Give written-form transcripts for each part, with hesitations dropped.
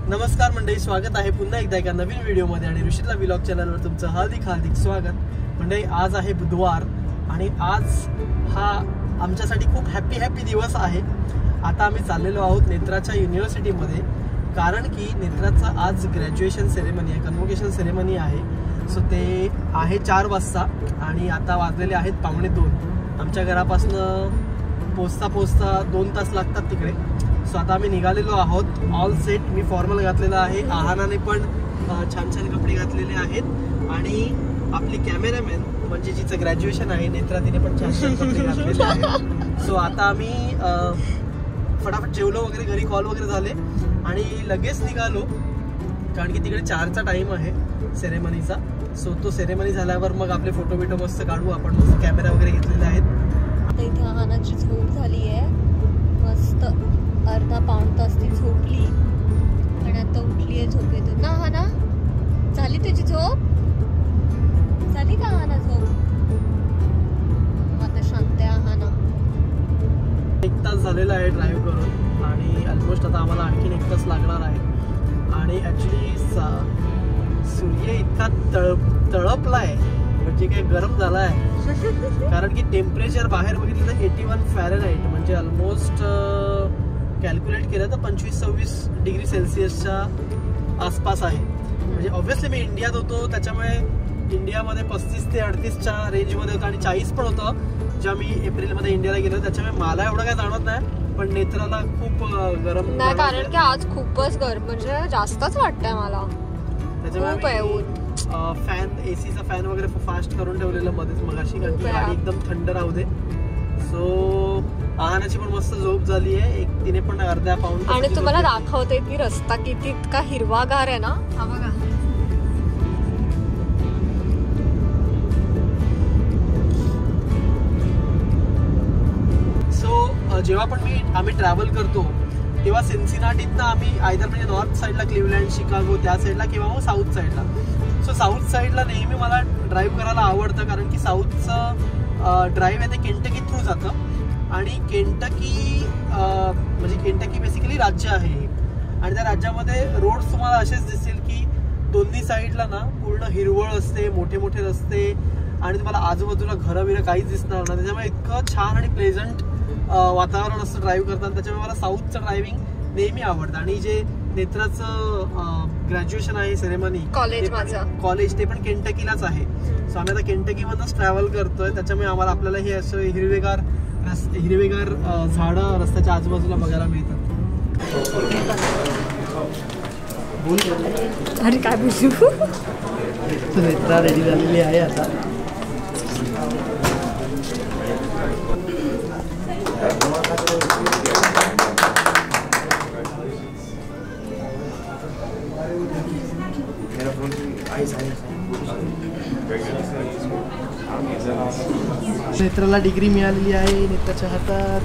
नमस्कार मंडळी, स्वागत आहे पुन्हा एकदा एका नवीन व्हिडिओमध्ये आणि ऋषितला व्लॉग चॅनलवर तुमचं हार्दिक स्वागत. मंडळी, आज आहे बुधवार आणि आज हा आमच्यासाठी खूप हॅपी दिवस आहे. आता आम्ही चाललेलो आहोत नेत्राच्या युनिव्हर्सिटीमध्ये, कारण की नेत्राचं आज ग्रॅज्युएशन सेरेमनी आहे, कन्व्होकेशन सेरेमनी आहे. सो ते आहे 4 वाजता आणि आता वाजलेले आहेत 1:45. आमच्या घरापासून पोचता 2 तास लागतात तिकडे. सो आता आम्ही निघालेलो आहोत, ऑल सेट. मी फॉर्मल घातलेला आहे, आहानाने पण छान कपडे घातलेले आहेत आणि आपली कॅमेरामॅन म्हणजे जिचं ग्रॅज्युएशन आहे नेत्रा, तिने पण छान कपडे घातलेले आहेत. सो आता आम्ही फटाफट जेवलो वगैरे, घरी कॉल वगैरे झाले आणि लगेच निघालो, कारण की तिकडे 4चा टाइम आहे सेरेमनीचा. सो तो सेरेमनी झाल्यावर मग आपले फोटो बिटो मस्त काढू आपण. मस्त कॅमेरा वगैरे घेतलेले आहेत. आता इथे आहानाची झोप झाली आहे, मस्त अर्धा-पाऊण तास ती झोपली आणि आता उठली आहे झोपेतून ना. आहाना, झाली तुझी झोप? झाली का आहाना झोप? आता शांत आहे आहाना. 1 तास झालेला आहे ड्राईव्ह करून आणि ऑलमोस्ट आता आम्हाला आणखीन 1 तास लागणार आहे. आणि ॲक्च्युली सूर्य इतका तळपला आहे, म्हणजे काय गरम झाला आहे, कारण की टेम्परेचर बाहेर बघितलं तर 81 फॅरेनहाइट, म्हणजे ऑलमोस्ट कॅल्क्युलेट केलं तर 25-26 डिग्री सेल्सिअसच्या आसपास आहे. म्हणजे ऑब्व्हियसली मी इंडियात होतो, त्याच्यामुळे इंडियामध्ये 35 ते 38च्या रेंजमध्ये होतं आणि 40 पण होतं जेव्हा मी एप्रिलमध्ये इंडियाला गेलो. त्याच्यामुळे मला एवढं काय जाणवत नाही, पण नेत्राला खूप गरम नाही, कारण की आज खूपच गरम, म्हणजे जास्तच वाटतंय मला. त्याच्यामुळे फॅन, एसीचा फॅन वगैरे फास्ट करून ठेवलेलं मध्येच मगाशी, कारण की गाडी एकदम थंड राहू दे. सो आहानाची पण मस्त झोप झाली आहे, तिने पण अर्धा-पाऊण. आणि तुम्हाला दाखवते की रस्ता किती इतका हिरवागार आहे ना. हा बघा, सो जेव्हा पण आम्ही ट्रॅव्हल करतो तेव्हा सिन्सिनाटीतनं आम्ही आयदर म्हणजे नॉर्थ साईडला क्लिव्हलँड, शिकागो त्या साईडला किंवा मग साऊथ साईडला. सो साऊथ साईडला नेहमी मला ड्राईव्ह करायला आवडतं, कारण की साऊथचं ड्राईव्ह आहे ते केंटकी थ्रू जातं आणि केंटकी म्हणजे केंटकी बेसिकली राज्य आहे आणि त्या राज्यामध्ये रोड्स तुम्हाला असेच दिसतील की दोन्ही साईडला ना पूर्ण हिरवळ असते, मोठे मोठे रस्ते आणि तुम्हाला आजूबाजूला घरं बिरं काहीच दिसणार ना. त्याच्यामुळे इतकं छान आणि प्लेझंट वातावरण असतं ड्राईव्ह करताना. त्याच्यामुळे मला साऊथचं ड्रायव्हिंग नेहमी आवडतं. आणि जे नेत्राचं ग्रॅज्युएशन आहे सेरेमनी, कॉलेज ते पण केंटकीलाच आहे. सो आम्ही आता केंटकीमधूनच ट्रॅव्हल करतोय, त्याच्यामुळे आम्हाला आपल्याला हे असं हिरवेगार झाडं रस्त्याच्या आजूबाजूला बघायला मिळतात. अरे काय बोलू, नेत्रा रेडी झालेली आहे आता. नेत्राला डिग्री मिळालेली आहे नेत्राच्या हातात.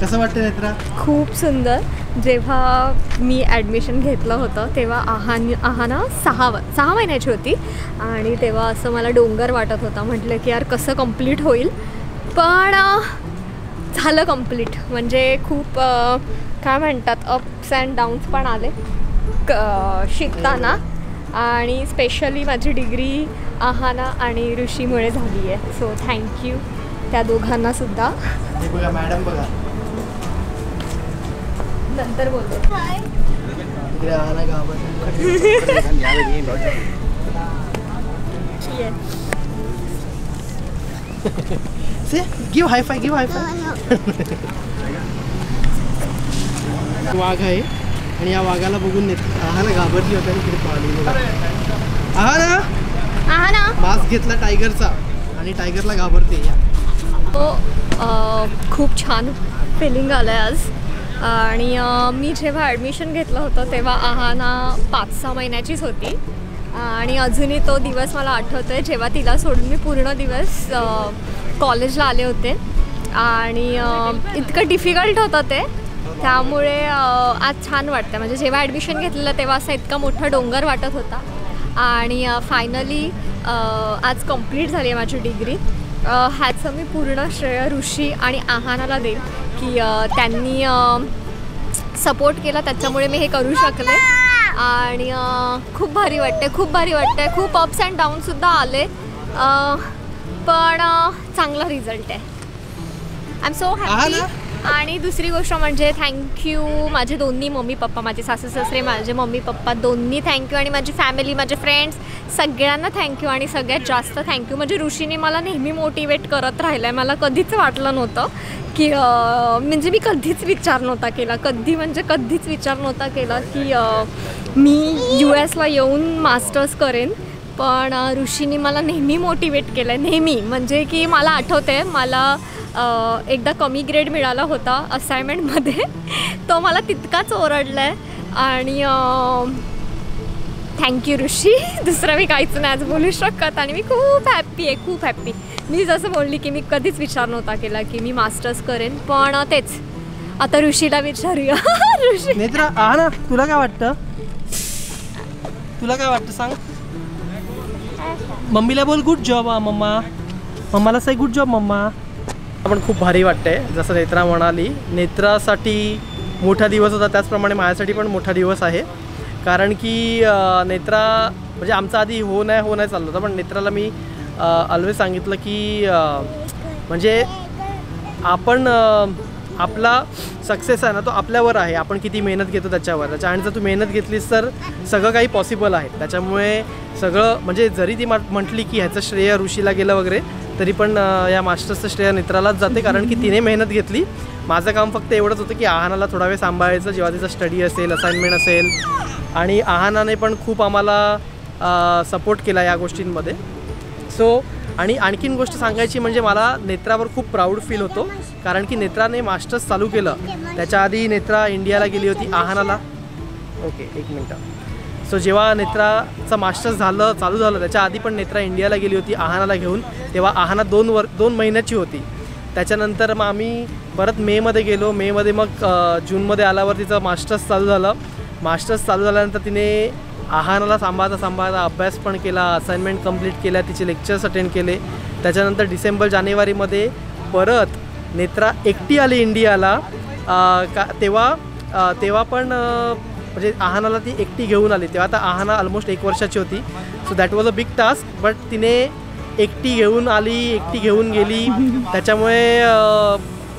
कसं वाटतं नेत्रा? खूप सुंदर. जेव्हा मी ॲडमिशन घेतलं होतं तेव्हा आहाना 6 महिन्याची होती आणि तेव्हा असं मला डोंगर वाटत होता. म्हटलं की यार कसं कंप्लीट होईल, पण झालं कम्प्लीट. म्हणजे खूप काय म्हणतात अप्स अँड डाऊन्स पण आले शिकताना, आणि स्पेशली माझी डिग्री आहाना आणि ऋषीमुळे झाली आहे. सो थँक्यू त्या दोघांना सुद्धा. बघा मॅडम बघा, नंतर बोलतो. Give high five, give high five. वाघ आहे आणि या वाघाला बघून आहाना घाबरली होती आणि इकडे पाहिली. आहाना मास्क घेतला टायगरचा आणि टायगरला घाबरते. खूप छान फिलिंग आलं आहे आज. आणि मी जेव्हा ॲडमिशन घेतलं होतं तेव्हा आहाना 5-6 महिन्याचीच होती, आणि अजूनही तो दिवस मला आठवतो आहे जेव्हा तिला सोडून मी पूर्ण दिवस कॉलेजला आले होते. आणि इतकं डिफिकल्ट होतं ते, त्यामुळे आज छान वाटतं. म्हणजे जेव्हा ॲडमिशन घेतलेलं तेव्हा असा इतका मोठा डोंगर वाटत होता, आणि फायनली आज कंप्लीट झाली आहे माझी डिग्री. ह्याचं मी पूर्ण श्रेय ऋषी आणि आहानाला देईन की त्यांनी सपोर्ट केला, त्याच्यामुळे मी हे करू शकले. आणि खूप भारी वाटते, खूप भारी वाटते. खूप अप्स अँड डाऊनसुद्धा आले, पण चांगला रिझल्ट आहे. I am so happy. आणि दुसरी गोष्ट म्हणजे थँक्यू माझे दोन्ही मम्मी पप्पा, माझे सासू सासरे, माझे मम्मी पप्पा दोन्ही थँक्यू, आणि माझी फॅमिली, माझे फ्रेंड्स सगळ्यांना थँक्यू. आणि सगळ्यात जास्त थँक्यू म्हणजे ऋषीने मला नेहमी मोटिवेट करत राहिलं आहे. मला कधीच वाटलं नव्हतं की म्हणजे मी कधीच विचार नव्हता केला, कधीच विचार नव्हता केला की मी US ला येऊन मास्टर्स करेन. पण ऋषीने मला नेहमी मोटिवेट केलं आहे, नेहमी. म्हणजे की मला आठवतं आहे, मला एकदा कमी ग्रेड मिळाला होता असाइनमेंटमध्ये, तो मला तितकाच ओरडला आहे. आणि थँक्यू ऋषी, दुसरं मी काहीच नाही आज बोलू शकत. आणि मी खूप हॅप्पी आहे, खूप हॅप्पी. मी जसं बोलली की मी कधीच विचार नव्हता केला की मी मास्टर्स करेन, पण तेच आता ऋषीला विचारूया. ऋषी नेत्रा आहाना, तुला काय वाटतं? तुला काय वाटतं सांग. मम्मीला बोल गुड जॉब मम्मा. मम्माला say गुड जॉब मम्मा. पण खूप भारी वाटतंय, जसं नेत्रा म्हणाली. नेत्रासाठी मोठा दिवस होता, त्याचप्रमाणे माझ्यासाठी पण मोठा दिवस आहे. कारण की नेत्रा म्हणजे आमचा आधी हो नाही चाललं होतं, पण नेत्राला मी ऑलवेज सांगितलं की म्हणजे आपण आपला सक्सेस आहे ना तो आपल्यावर आहे, आपण किती मेहनत घेतो त्याच्यावर. आणि जर तू मेहनत घेतलीस तर सगळं काही पॉसिबल आहे. त्याच्यामुळे सगळं म्हणजे जरी ती म्हटली की ह्याचं श्रेय ऋषीला गेलं वगैरे, तरी पण या मास्टर्सचं श्रेय नेत्रालाच जाते, कारण की तिने मेहनत घेतली. माझं काम फक्त एवढंच होतं की आहानाला थोडा वेळ सांभाळायचं जेव्हा तिचा स्टडी असेल, असाइनमेंट असेल. आणि आहानाने पण खूप आम्हाला सपोर्ट केला या गोष्टींमध्ये. सो आणि आणखीन गोष्ट सांगायची म्हणजे मला नेत्रावर खूप प्राऊड फील होतो, कारण की नेत्राने मास्टर्स चालू केलं. त्याच्या आधी नेत्रा इंडियाला गेली होती आहानाला. ओके, एक मिनटं. सो जेव्हा नेत्राचं मास्टर्स चालू झालं त्याच्या आधी पण नेत्रा इंडियाला गेली होती आहानाला घेऊन. तेव्हा आहाना 2 महिन्याची होती. त्याच्यानंतर मग आम्ही परत मेमध्ये गेलो. मेमध्ये मग जूनमध्ये आल्यावर तिचं मास्टर्स चालू झालं. मास्टर्स चालू झाल्यानंतर तिने आहानाला सांभाळता अभ्यास पण केला, असाइनमेंट कंप्लीट केल्या, तिचे लेक्चर्स अटेंड केले. त्याच्यानंतर डिसेंबर-जानेवारीमध्ये परत नेत्रा एकटी आली इंडियाला. तेव्हा पण म्हणजे आहानाला ती एकटी घेऊन आली. तेव्हा आता आहाना ऑलमोस्ट 1 वर्षाची होती. So that was a big task. But तिने एकटी घेऊन आली, एकटी घेऊन गेली. त्याच्यामुळे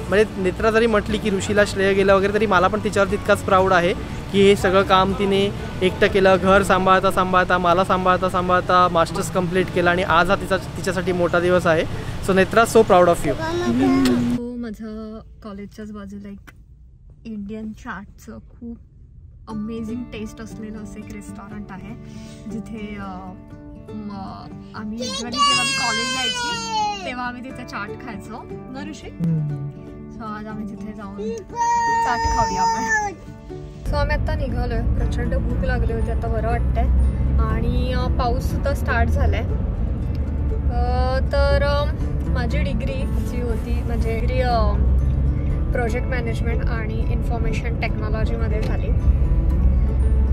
म्हणजे नेत्रा जरी म्हटली की ऋषीला श्रेय गेलं वगैरे, तरी मला पण तिच्यावर तितकाच प्राऊड आहे की हे सगळं काम तिने एकटं केलं. घर सांभाळता मला सांभाळता मास्टर्स कंप्लीट केला, आणि आज हा तिच्यासाठी मोठा दिवस आहे. So Netra, so proud of you. माझं कॉलेजच्याच बाजूला एक इंडियन चाटचं खूप अमेझिंग टेस्ट असलेलं असं एक रेस्टॉरंट आहे, जिथे आम्ही युजली जेव्हा मी कॉलेजला यायची तेव्हा आम्ही तिथे चाट खायचो ना ऋषी. सो आज आम्ही तिथे जाऊन चाट खाऊया आपण. सो आम्ही आता निघालोय. प्रचंड भूक लागली होती, आता बरं वाटतंय. आणि पाऊससुद्धा स्टार्ट झालाय. तर माझी डिग्री जी होती म्हणजे डिग्री प्रोजेक्ट मॅनेजमेंट आणि इन्फॉर्मेशन टेक्नॉलॉजीमध्ये झाली.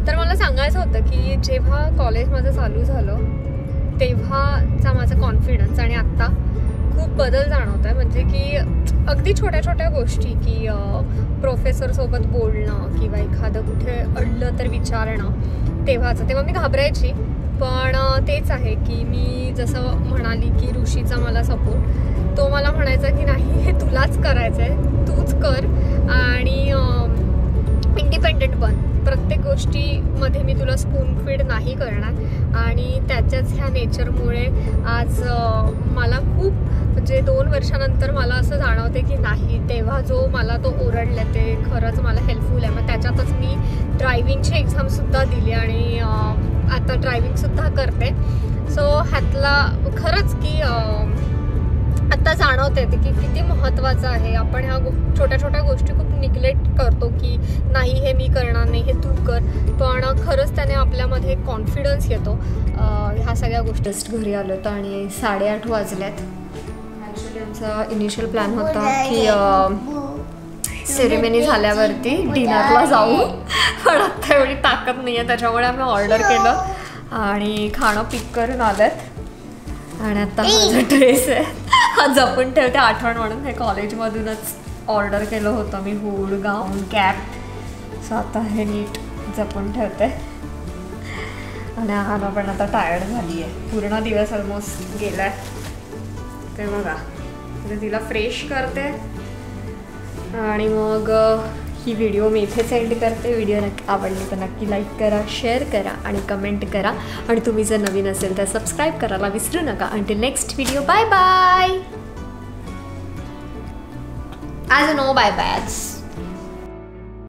तर मला सांगायचं होतं की जेव्हा कॉलेज माझं चालू झालं तेव्हाचा माझा कॉन्फिडन्स आणि आत्ता खूप बदल जाणवत आहे. म्हणजे की अगदी छोट्या छोट्या गोष्टी की प्रोफेसर सोबत बोलणं किंवा एखादं कुठे अडलं तर विचारणं तेव्हा मी घाबरायची. पण तेच आहे की मी जसं म्हणाली की ऋषीचा मला सपोर्ट, तो मला म्हणायचा की नाही हे तुलाच करायचं आहे, तूच कर आणि इंडिपेंडेंट बन, प्रत्येक गोष्टीमध्ये मी तुला स्पून फीड नाही करणार. आणि त्याच्याच ह्या नेचरमुळे आज मला खूप म्हणजे 2 वर्षानंतर मला असं जाणवते की नाही तेव्हा जो मला तो ओरडला ते खरंच मला हेल्पफुल आहे. मग त्याच्यातच मी ड्रायव्हिंगची एक्झामसुद्धा दिली आणि आता ड्रायव्हिंगसुद्धा करते. सो ह्यातला खरंच की आता जाणवते की किती महत्त्वाचं आहे. आपण ह्या छोट्या छोट्या गोष्टी खूप निग्लेक्ट करतो की नाही हे मी करणार नाही, हे तू कर, पण खरंच त्याने आपल्यामध्ये कॉन्फिडन्स येतो. ह्या सगळ्या गोष्टी घरी आलो होतो आणि 8:30 वाजल्यात. ॲक्च्युली आमचा इनिशियल प्लॅन होता की सेरेमनी झाल्यावरती डिनरला जाऊ, पण आता एवढी ताकद नाही आहे त्याच्यामुळे आम्ही ऑर्डर केलं आणि खाणं पिक करून आलं. आणि आता माझा ड्रेस आहे हा जपून ठेवते आठवण म्हणून, हे कॉलेजमधूनच ऑर्डर केलं होतं मी, हूड गाऊन कॅप. सो आता हे नीट जपून ठेवते. आणि आहाना पण आता टायर्ड झाली आहे, पूर्ण दिवस ऑलमोस्ट गेला आहे. ते बघा तिला फ्रेश करते आणि मग ही व्हिडिओ मी इथे सेंड करते. व्हिडिओ आवडली तर नक्की लाईक करा, शेअर करा आणि कमेंट करा. आणि तुम्ही जर नवीन असेल तर सबस्क्राईब करायला विसरू नका. Until next video, bye bye. As no bye bye.